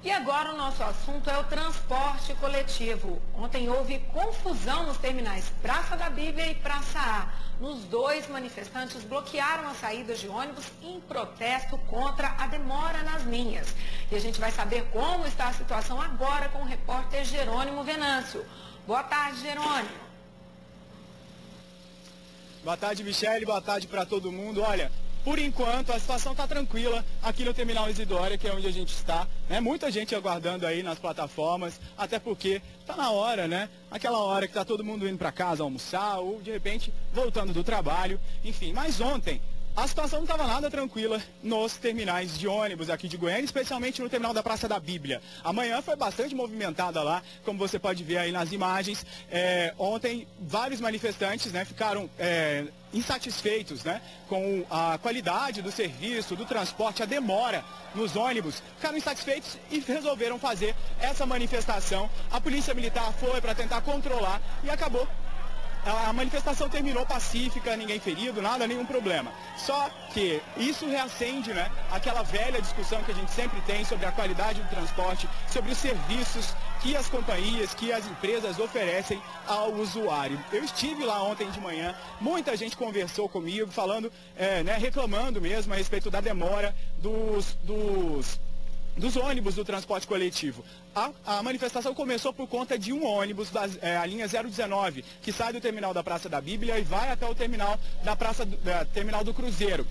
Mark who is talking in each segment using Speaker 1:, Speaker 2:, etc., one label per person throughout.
Speaker 1: E agora o nosso assunto é o transporte coletivo. Ontem houve confusão nos terminais Praça da Bíblia e Praça A. Nos dois, manifestantes bloquearam as saídas de ônibus em protesto contra a demora nas linhas. E a gente vai saber como está a situação agora com o repórter Jerônimo Venâncio. Boa tarde, Jerônimo.
Speaker 2: Boa tarde, Michele. Boa tarde para todo mundo. Olha, por enquanto a situação está tranquila aqui no Terminal Isidória, que é onde a gente está, né? Muita gente aguardando aí nas plataformas, até porque está na hora, né? Aquela hora que está todo mundo indo para casa almoçar ou de repente voltando do trabalho, enfim. Mas ontem a situação não estava nada tranquila nos terminais de ônibus aqui de Goiânia, especialmente no terminal da Praça da Bíblia. A manhã foi bastante movimentada lá, como você pode ver aí nas imagens. Ontem, vários manifestantes, né, ficaram insatisfeitos, né, com a qualidade do serviço, do transporte, a demora nos ônibus. Ficaram insatisfeitos e resolveram fazer essa manifestação. A Polícia Militar foi para tentar controlar e acabou. A manifestação terminou pacífica, ninguém ferido, nada, nenhum problema. Só que isso reacende, né, aquela velha discussão que a gente sempre tem sobre a qualidade do transporte, sobre os serviços que as companhias, que as empresas oferecem ao usuário. Eu estive lá ontem de manhã, muita gente conversou comigo, falando, reclamando mesmo a respeito da demora dos ônibus do transporte coletivo. A manifestação começou por conta de um ônibus a linha 019, que sai do terminal da Praça da Bíblia e vai até o terminal terminal do Cruzeiro.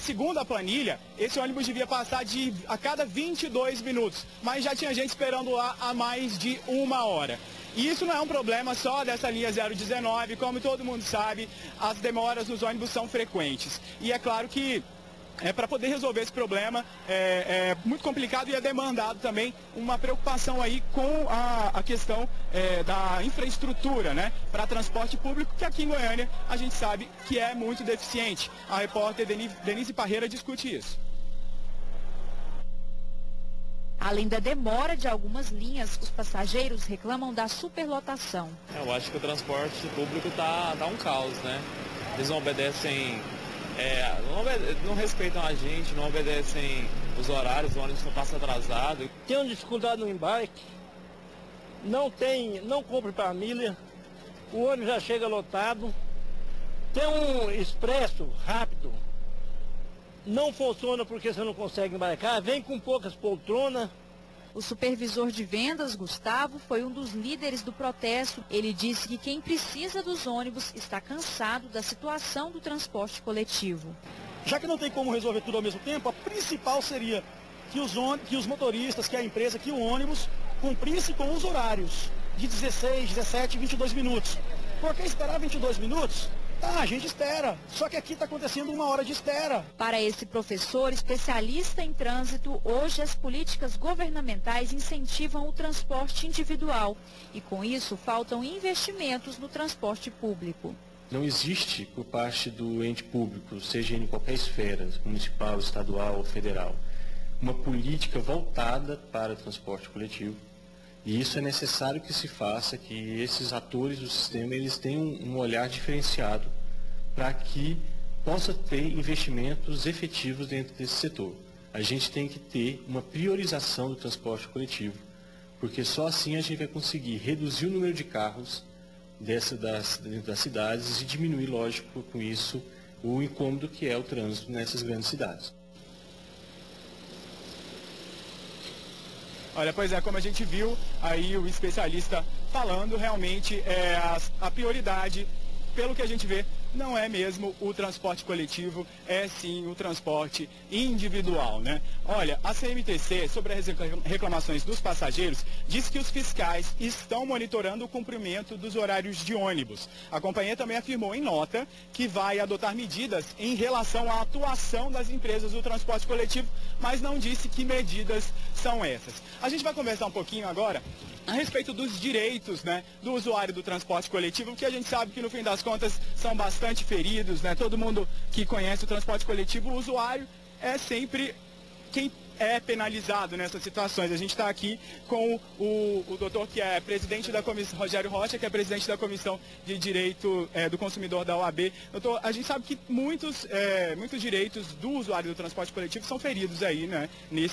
Speaker 2: Segundo a planilha, esse ônibus devia passar a cada 22 minutos, mas já tinha gente esperando lá há mais de 1 hora. E isso não é um problema só dessa linha 019, como todo mundo sabe, as demoras nos ônibus são frequentes. E é claro que para poder resolver esse problema é muito complicado e é demandado também uma preocupação aí com a questão da infraestrutura, né, para transporte público, que aqui em Goiânia a gente sabe que é muito deficiente. A repórter Denise Parreira discute isso.
Speaker 3: Além da demora de algumas linhas, os passageiros reclamam da superlotação.
Speaker 4: Eu acho que o transporte público tá um caos, né? Eles não obedecem... não respeitam a gente, não obedecem os horários, o ônibus não passa atrasado.
Speaker 5: Tem uma dificuldade no embarque, não compra para milha, o ônibus já chega lotado, tem um expresso rápido, não funciona porque você não consegue embarcar, vem com poucas poltronas.
Speaker 3: O supervisor de vendas, Gustavo, foi um dos líderes do protesto. Ele disse que quem precisa dos ônibus está cansado da situação do transporte coletivo.
Speaker 6: Já que não tem como resolver tudo ao mesmo tempo, a principal seria que os motoristas, que a empresa, que o ônibus cumprisse com os horários de 16, 17, 22 minutos. Porque esperar 22 minutos... a gente espera, só que aqui está acontecendo 1 hora de espera.
Speaker 3: Para esse professor especialista em trânsito, hoje as políticas governamentais incentivam o transporte individual e com isso faltam investimentos no transporte público.
Speaker 7: Não existe por parte do ente público, seja em qualquer esfera, municipal, estadual ou federal, uma política voltada para o transporte coletivo. E isso é necessário que se faça, que esses atores do sistema eles tenham um olhar diferenciado para que possa ter investimentos efetivos dentro desse setor. A gente tem que ter uma priorização do transporte coletivo, porque só assim a gente vai conseguir reduzir o número de carros dentro das cidades e diminuir, lógico, com isso, o incômodo que é o trânsito nessas grandes cidades.
Speaker 2: Olha, pois é, como a gente viu aí o especialista falando, realmente a prioridade, pelo que a gente vê, não é mesmo o transporte coletivo, é sim o transporte individual, né? Olha, a CMTC, sobre as reclamações dos passageiros, diz que os fiscais estão monitorando o cumprimento dos horários de ônibus. A companhia também afirmou em nota que vai adotar medidas em relação à atuação das empresas do transporte coletivo, mas não disse que medidas são essas. A gente vai conversar um pouquinho agora a respeito dos direitos, né, do usuário do transporte coletivo, porque a gente sabe que no fim das contas são bastante feridos, né? Todo mundo que conhece o transporte coletivo, o usuário é sempre quem é penalizado nessas situações. A gente está aqui com o doutor que é presidente da comissão, Rogério Rocha, que é presidente da Comissão de Direito do Consumidor da OAB. Doutor, a gente sabe que muitos direitos do usuário do transporte coletivo são feridos aí, né,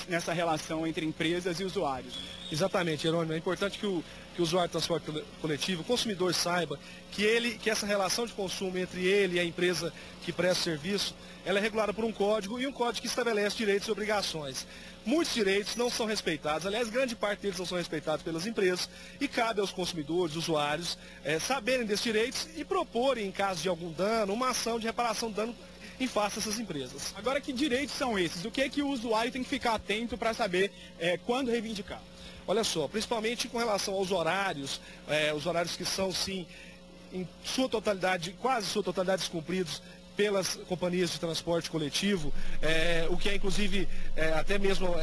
Speaker 2: nessa relação entre empresas e usuários.
Speaker 8: Exatamente, Jerônimo. É importante que o usuário do transporte coletivo, o consumidor, saiba que essa relação de consumo entre ele e a empresa que presta serviço, ela é regulada por um código, e um código que estabelece direitos e obrigações. Muitos direitos não são respeitados, aliás, grande parte deles não são respeitados pelas empresas, e cabe aos consumidores, usuários, saberem desses direitos e proporem, em caso de algum dano, uma ação de reparação de dano em face dessas empresas.
Speaker 2: Agora, que direitos são esses? O que é que o usuário tem que ficar atento para saber quando reivindicar?
Speaker 8: Olha só, principalmente com relação aos horários, os horários que são, sim, em sua totalidade, quase sua totalidade descumpridos pelas companhias de transporte coletivo, o que é inclusive até mesmo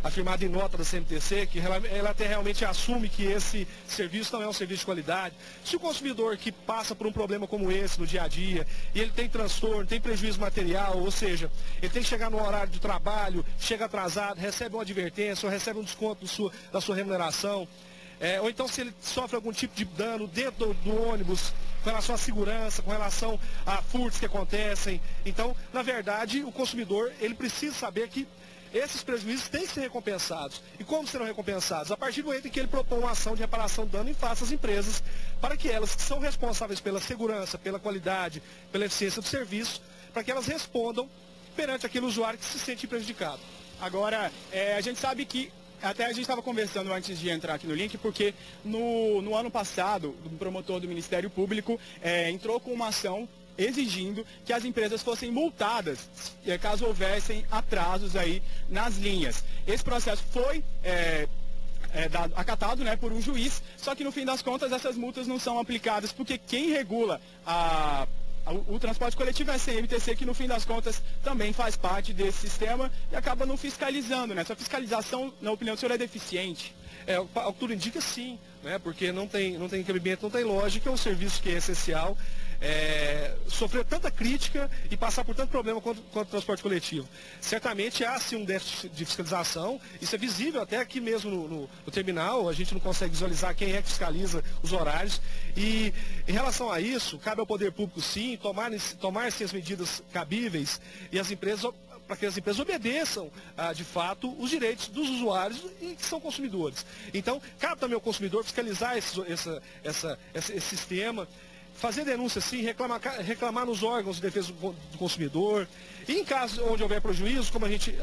Speaker 8: afirmado em nota da CMTC, que ela até realmente assume que esse serviço não é um serviço de qualidade. Se o consumidor que passa por um problema como esse no dia a dia, e ele tem transtorno, tem prejuízo material, ou seja, ele tem que chegar no horário de trabalho, chega atrasado, recebe uma advertência ou recebe um desconto da sua remuneração, ou então se ele sofre algum tipo de dano dentro do ônibus, com relação à segurança, com relação a furtos que acontecem. Então, na verdade, o consumidor, ele precisa saber que esses prejuízos têm que ser recompensados. E como serão recompensados? A partir do momento em que ele propõe uma ação de reparação de dano em face às empresas, para que elas, que são responsáveis pela segurança, pela qualidade, pela eficiência do serviço, para que elas respondam perante aquele usuário que se sente prejudicado.
Speaker 2: Agora, a gente sabe que até a gente estava conversando antes de entrar aqui no link, porque no ano passado, um promotor do Ministério Público entrou com uma ação exigindo que as empresas fossem multadas caso houvessem atrasos aí nas linhas. Esse processo foi acatado, né, por um juiz, só que no fim das contas essas multas não são aplicadas, porque quem regula o transporte coletivo é a CMTC, que no fim das contas também faz parte desse sistema e acaba não fiscalizando, né? Essa fiscalização, na opinião do senhor, é deficiente?
Speaker 8: Ao que tudo indica, sim, né? Porque não tem cabimento, não tem lógica, é um serviço que é essencial. Sofrer tanta crítica e passar por tanto problema quanto o transporte coletivo. Certamente há sim um déficit de fiscalização, isso é visível até aqui mesmo no terminal, a gente não consegue visualizar quem é que fiscaliza os horários. E em relação a isso, cabe ao poder público sim tomar sim as medidas cabíveis e as empresas, para que as empresas obedeçam, de fato, os direitos dos usuários e que são consumidores. Então, cabe também ao consumidor fiscalizar esse sistema, fazer denúncia sim, reclamar nos órgãos de defesa do consumidor. E em caso onde houver prejuízo, como a gente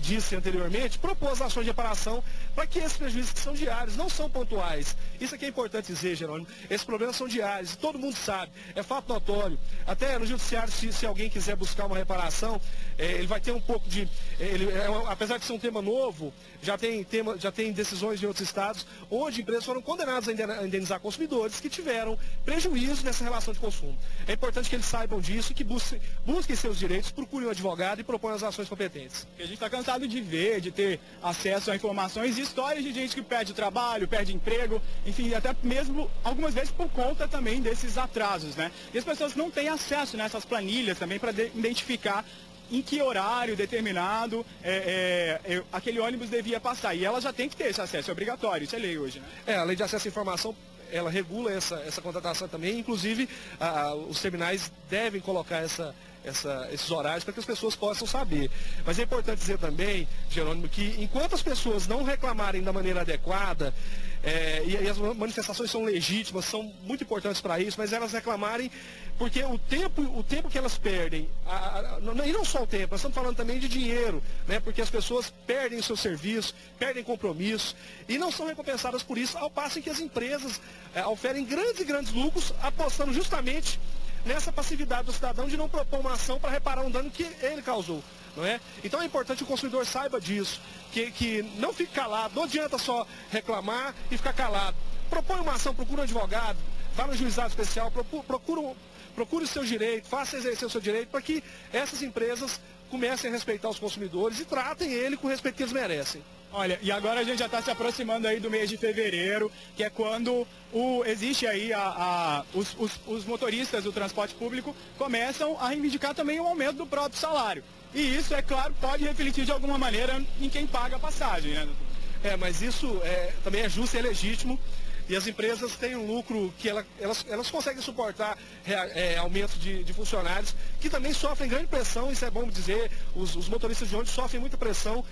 Speaker 8: disse anteriormente, propor as ações de reparação para que esses prejuízos que são diários, não são pontuais. Isso aqui é importante dizer, Jerônimo. Esses problemas são diários, e todo mundo sabe, é fato notório. Até no judiciário, se alguém quiser buscar uma reparação, ele vai ter um pouco de... apesar de ser um tema novo, já tem decisões em outros estados, onde empresas foram condenadas a indenizar consumidores que tiveram prejuízo nessa relação de consumo. É importante que eles saibam disso e que busquem seus direitos, procurem um advogado e proponham as ações competentes.
Speaker 2: A gente está cansado de ver, de ter acesso a informações e histórias de gente que perde trabalho, perde emprego, enfim, até mesmo algumas vezes por conta também desses atrasos, né? E as pessoas não têm acesso nessas planilhas também para identificar em que horário determinado aquele ônibus devia passar. E ela já tem que ter esse acesso, é obrigatório, isso é lei hoje, né?
Speaker 8: A lei de acesso à informação, ela regula essa contratação também, inclusive os terminais devem colocar esses horários para que as pessoas possam saber. Mas é importante dizer também, Jerônimo, que enquanto as pessoas não reclamarem da maneira adequada, e as manifestações são legítimas, são muito importantes para isso, mas elas reclamarem, porque o tempo que elas perdem, e não só o tempo, nós estamos falando também de dinheiro, né? Porque as pessoas perdem o seu serviço, perdem compromisso e não são recompensadas por isso, ao passo em que as empresas oferem grandes e grandes lucros, apostando justamente nessa passividade do cidadão de não propor uma ação para reparar um dano que ele causou. Não é? Então é importante que o consumidor saiba disso, que não fique calado, não adianta só reclamar e ficar calado. Propõe uma ação, procura um advogado, vá no juizado especial, procure o seu direito, faça exercer o seu direito para que essas empresas comecem a respeitar os consumidores e tratem ele com o respeito que eles merecem.
Speaker 2: Olha, e agora a gente já está se aproximando aí do mês de fevereiro, que é quando existe aí os motoristas do transporte público começam a reivindicar também o aumento do próprio salário. E isso, é claro, pode refletir de alguma maneira em quem paga a passagem, né, doutor?
Speaker 8: Mas isso também é justo e é legítimo. E as empresas têm um lucro que elas conseguem suportar aumento de funcionários, que também sofrem grande pressão, isso é bom dizer, os motoristas de ônibus sofrem muita pressão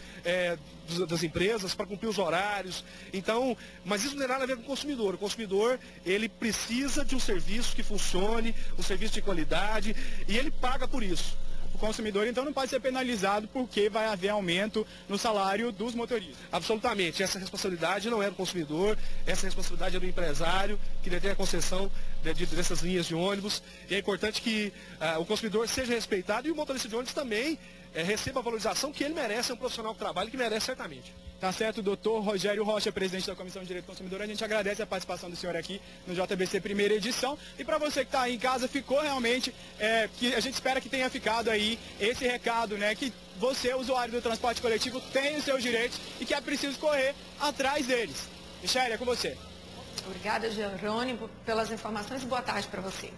Speaker 8: das empresas para cumprir os horários. Então, mas isso não tem nada a ver com o consumidor. O consumidor, ele precisa de um serviço que funcione, um serviço de qualidade, e ele paga por isso.
Speaker 2: O consumidor, então, não pode ser penalizado porque vai haver aumento no salário dos motoristas.
Speaker 8: Absolutamente. Essa responsabilidade não é do consumidor, essa responsabilidade é do empresário que detém a concessão dessas linhas de ônibus. E é importante que o consumidor seja respeitado e o motorista de ônibus também receba a valorização que ele merece, é um profissional que trabalha e que merece certamente.
Speaker 2: Tá certo, doutor Rogério Rocha, presidente da Comissão de Direito do Consumidor. A gente agradece a participação do senhor aqui no JBC primeira edição. E para você que está aí em casa, ficou realmente, que a gente espera que tenha ficado aí esse recado, né? Que você, usuário do transporte coletivo, tem os seus direitos e que é preciso correr atrás deles. Michele, é com você.
Speaker 1: Obrigada, Jerônimo, pelas informações e boa tarde para você.